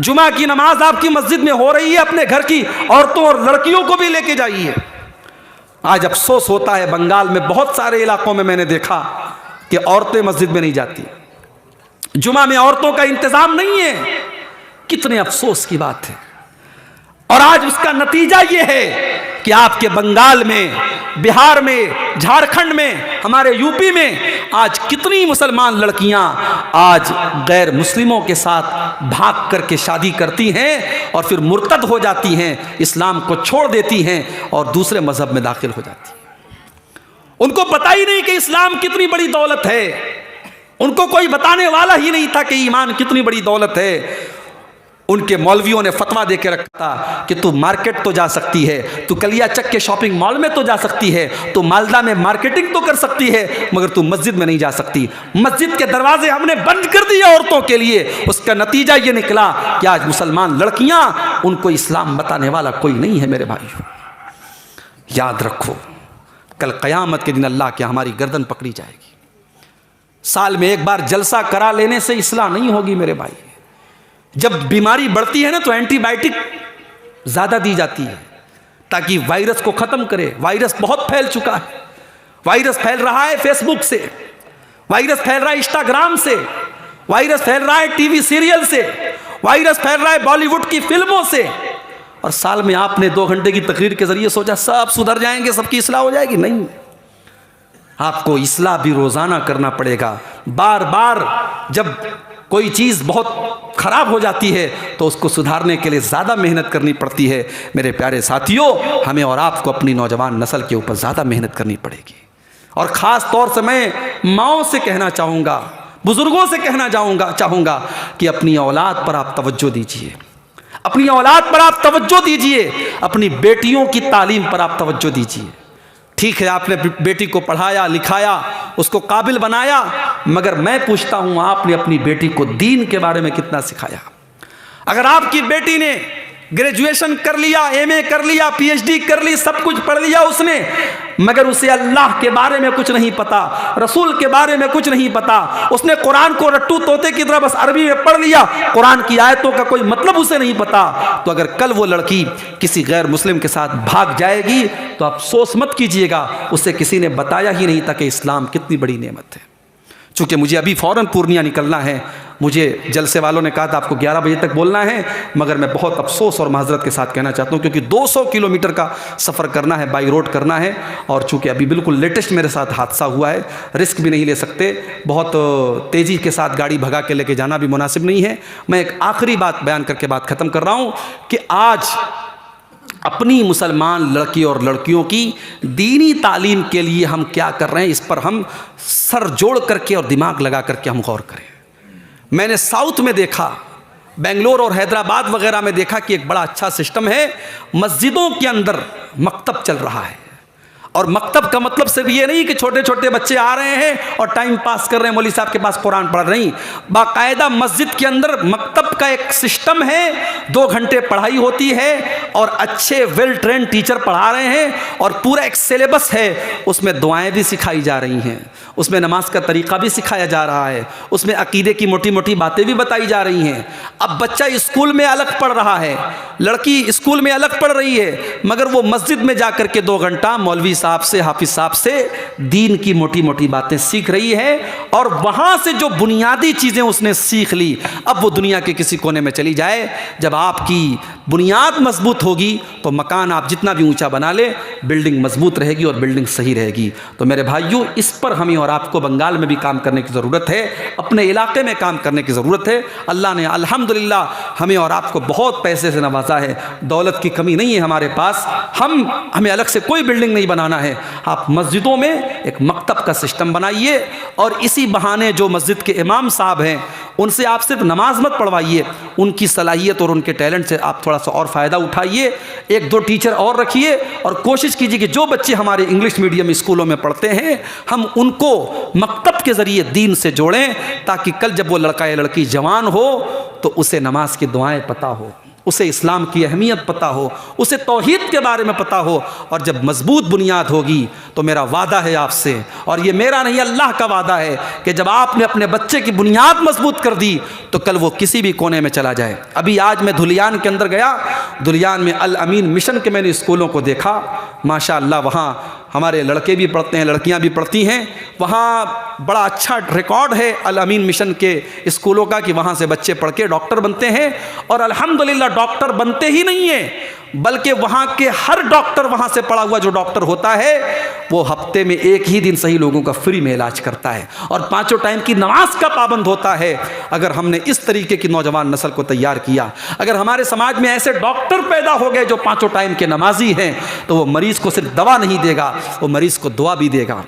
जुमा की नमाज आपकी मस्जिद में हो रही है, अपने घर की औरतों और लड़कियों को भी लेके जाइए। आज अफसोस होता है, बंगाल में बहुत सारे इलाकों में मैंने देखा कि औरतें मस्जिद में नहीं जाती, जुमा में औरतों का इंतजाम नहीं है। कितने अफसोस की बात है। और आज उसका नतीजा यह है कि आपके बंगाल में, बिहार में, झारखंड में, हमारे यूपी में आज कितनी मुसलमान लड़कियां आज गैर मुस्लिमों के साथ भाग करके शादी करती हैं और फिर मुर्तद हो जाती हैं, इस्लाम को छोड़ देती हैं और दूसरे मजहब में दाखिल हो जाती हैं। उनको पता ही नहीं कि इस्लाम कितनी बड़ी दौलत है, उनको कोई बताने वाला ही नहीं था कि ईमान कितनी बड़ी दौलत है। उनके मौलवियों ने फतवा दे के रखा था कि तू मार्केट तो जा सकती है, तू कलियाचक के शॉपिंग मॉल में तो जा सकती है, तू मालदा में मार्केटिंग तो कर सकती है, मगर तू मस्जिद में नहीं जा सकती। मस्जिद के दरवाजे हमने बंद कर दिए औरतों के लिए। उसका नतीजा ये निकला कि आज मुसलमान लड़कियां, उनको इस्लाम बताने वाला कोई नहीं है। मेरे भाइयों, याद रखो, कल क़यामत के दिन अल्लाह के हमारी गर्दन पकड़ी जाएगी। साल में एक बार जलसा करा लेने से इस्लाह नहीं होगी मेरे भाई। जब बीमारी बढ़ती है ना तो एंटीबायोटिक ज़्यादा दी जाती है ताकि वायरस को ख़त्म करे। वायरस बहुत फैल चुका है, वायरस फैल रहा है फेसबुक से, वायरस फैल रहा है इंस्टाग्राम से, वायरस फैल रहा है टीवी सीरियल से, वायरस फैल रहा है बॉलीवुड की फिल्मों से। और साल में आपने 2 घंटे की तकरीर के ज़रिए सोचा सब सुधर जाएंगे, सबकी इस्लाह हो जाएगी। नहीं, आपको इस्लाह भी रोज़ाना करना पड़ेगा। बार बार जब कोई चीज़ बहुत ख़राब हो जाती है तो उसको सुधारने के लिए ज़्यादा मेहनत करनी पड़ती है। मेरे प्यारे साथियों, हमें और आपको अपनी नौजवान नस्ल के ऊपर ज़्यादा मेहनत करनी पड़ेगी। और ख़ास तौर से मैं माओं से कहना चाहूँगा, बुज़ुर्गों से कहना चाहूँगा कि अपनी औलाद पर आप तवज्जो दीजिए, अपनी औलाद पर आप तवज्जो दीजिए, अपनी बेटियों की तालीम पर आप तवज्जो दीजिए। ठीक है, आपने बेटी को पढ़ाया लिखाया, उसको काबिल बनाया, मगर मैं पूछता हूं आपने अपनी बेटी को दीन के बारे में कितना सिखाया? अगर आपकी बेटी ने ग्रेजुएशन कर लिया, एमए कर लिया, पीएचडी कर ली, सब कुछ पढ़ लिया उसने, मगर उसे अल्लाह के बारे में कुछ नहीं पता, रसूल के बारे में कुछ नहीं पता, उसने कुरान को रट्टू तोते की तरह बस अरबी में पढ़ लिया, कुरान की आयतों का कोई मतलब उसे नहीं पता, तो अगर कल वो लड़की किसी गैर मुस्लिम के साथ भाग जाएगी तो आप अफसोस मत कीजिएगा, उसे किसी ने बताया ही नहीं था कि इस्लाम कितनी बड़ी नेमत है। चूँकि मुझे अभी फ़ौरन पूर्णिया निकलना है, मुझे जलसे वालों ने कहा था आपको 11 बजे तक बोलना है, मगर मैं बहुत अफसोस और माजरत के साथ कहना चाहता हूँ क्योंकि 200 किलोमीटर का सफ़र करना है, बाई रोड करना है। और चूँकि अभी बिल्कुल लेटेस्ट मेरे साथ हादसा हुआ है, रिस्क भी नहीं ले सकते, बहुत तेज़ी के साथ गाड़ी भगा के लेके जाना भी मुनासिब नहीं है। मैं एक आखिरी बात बयान करके बात ख़त्म कर रहा हूँ कि आज अपनी मुसलमान लड़की और लड़कियों की दीनी तालीम के लिए हम क्या कर रहे हैं, इस पर हम सर जोड़ करके और दिमाग लगा करके हम गौर करें। मैंने साउथ में देखा, बेंगलोर और हैदराबाद वगैरह में देखा कि एक बड़ा अच्छा सिस्टम है, मस्जिदों के अंदर मकतब चल रहा है। और मकतब का मतलब सिर्फ ये नहीं कि छोटे छोटे बच्चे आ रहे हैं और टाइम पास कर रहे हैं, मौलवी साहब के पास कुरान पढ़ रहे हैं। बाकायदा मस्जिद के अंदर मकतब का एक सिस्टम है, 2 घंटे पढ़ाई होती है और अच्छे वेल ट्रेंड टीचर पढ़ा रहे हैं और पूरा एक सिलेबस है, उसमें दुआएं भी सिखाई जा रही हैं, उसमें नमाज का तरीक़ा भी सिखाया जा रहा है, उसमें अकीदे की मोटी मोटी बातें भी बताई जा रही हैं। अब बच्चा स्कूल में अलग पढ़ रहा है, लड़की स्कूल में अलग पढ़ रही है, मगर वो मस्जिद में जा कर के 2 घंटा मौलवी साहब से, हाफिज साहब से दीन की मोटी मोटी बातें सीख रही है। और वहां से जो बुनियादी चीजें उसने सीख ली, अब वो दुनिया के किसी कोने में चली जाए, जब आपकी बुनियाद मजबूत होगी तो मकान आप जितना भी ऊंचा बना ले, बिल्डिंग मजबूत रहेगी और बिल्डिंग सही रहेगी। तो मेरे भाइयों, इस पर हमें और आपको बंगाल में भी काम करने की ज़रूरत है, अपने इलाके में काम करने की ज़रूरत है। अल्लाह ने अल्हम्दुलिल्लाह हमें और आपको बहुत पैसे से नवाजा है, दौलत की कमी नहीं है हमारे पास, हमें अलग से कोई बिल्डिंग नहीं बनाना है। आप मस्जिदों में एक मकतब का सिस्टम बनाइए और इसी बहाने जो मस्जिद के इमाम साहब हैं उनसे आप सिर्फ नमाज मत पढ़वाइए, उनकी सलाहियत और उनके टैलेंट से आप थोड़ा सा और फ़ायदा उठाइए, 1-2 टीचर और रखिए और कोशिश कीजिए कि जो बच्चे हमारे इंग्लिश मीडियम स्कूलों में पढ़ते हैं हम उनको मकतब के ज़रिए दीन से जोड़ें, ताकि कल जब वो लड़का या लड़की जवान हो तो उसे नमाज की दुआएं पता हो, उसे इस्लाम की अहमियत पता हो, उसे तौहीद के बारे में पता हो। और जब मजबूत बुनियाद होगी तो मेरा वादा है आपसे, और ये मेरा नहीं अल्लाह का वादा है, कि जब आपने अपने बच्चे की बुनियाद मजबूत कर दी तो कल वो किसी भी कोने में चला जाए। अभी आज मैं धुलियान के अंदर गया, धुलियान में अल अमीन मिशन के मैंने स्कूलों को देखा। माशाअल्लाह वहाँ हमारे लड़के भी पढ़ते हैं, लड़कियां भी पढ़ती हैं। वहाँ बड़ा अच्छा रिकॉर्ड है अल अमीन मिशन के स्कूलों का कि वहाँ से बच्चे पढ़ के डॉक्टर बनते हैं। और अल्हम्दुलिल्लाह डॉक्टर बनते ही नहीं हैं, बल्कि वहाँ के हर डॉक्टर, वहाँ से पढ़ा हुआ जो डॉक्टर होता है वो हफ्ते में एक ही दिन सही लोगों का फ्री में इलाज करता है, और 5 टाइम की नमाज का पाबंद होता है। अगर हमने इस तरीके की नौजवान नस्ल को तैयार किया, अगर हमारे समाज में ऐसे डॉक्टर पैदा हो गए जो 5 टाइम के नमाजी हैं, तो वो मरीज को सिर्फ दवा नहीं देगा, वो मरीज को दुआ भी देगा।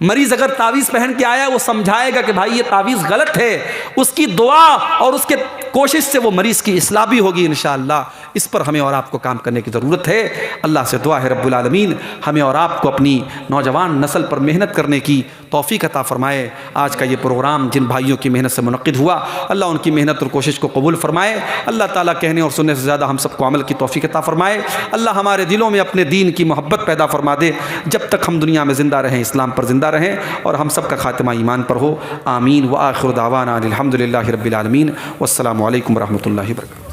मरीज अगर तावीज़ पहन के आया, वो समझाएगा कि भाई ये तावीज़ गलत है, उसकी दुआ और उसके कोशिश से वो मरीज़ की इस्लाह भी होगी इंशाअल्लाह। इस पर हमें और आपको काम करने की ज़रूरत है। अल्लाह से दुआ है रब्बुल आलमीन हमें और आपको अपनी नौजवान नस्ल पर मेहनत करने की तौफ़ीक अता फ़रमाए। आज का ये प्रोग्राम जिन भाइयों की मेहनत से मुनक़िद हुआ, अल्लाह उनकी मेहनत और कोशिश को कबूल फ़रमाए। अल्लाह ताला कहने और सुनने से ज़्यादा हम सबको अमल की तौफ़ीक अता फ़रमाए। अल्लाह हमारे दिलों में अपने दीन की मोहब्बत पैदा फ़रमा दे, जब तक हम दुनिया में ज़िंदा रहें इस्लाम पर ज़िंदा रहें, और हम सब का खातिमा ईमान पर हो। आमीन व आखिर दावाना अनिल हम्दुलिल्लाहि रब्बिल आलमीन। वस्सलामु अलैकुम व रहमतुल्लाहि व बरकातुहू।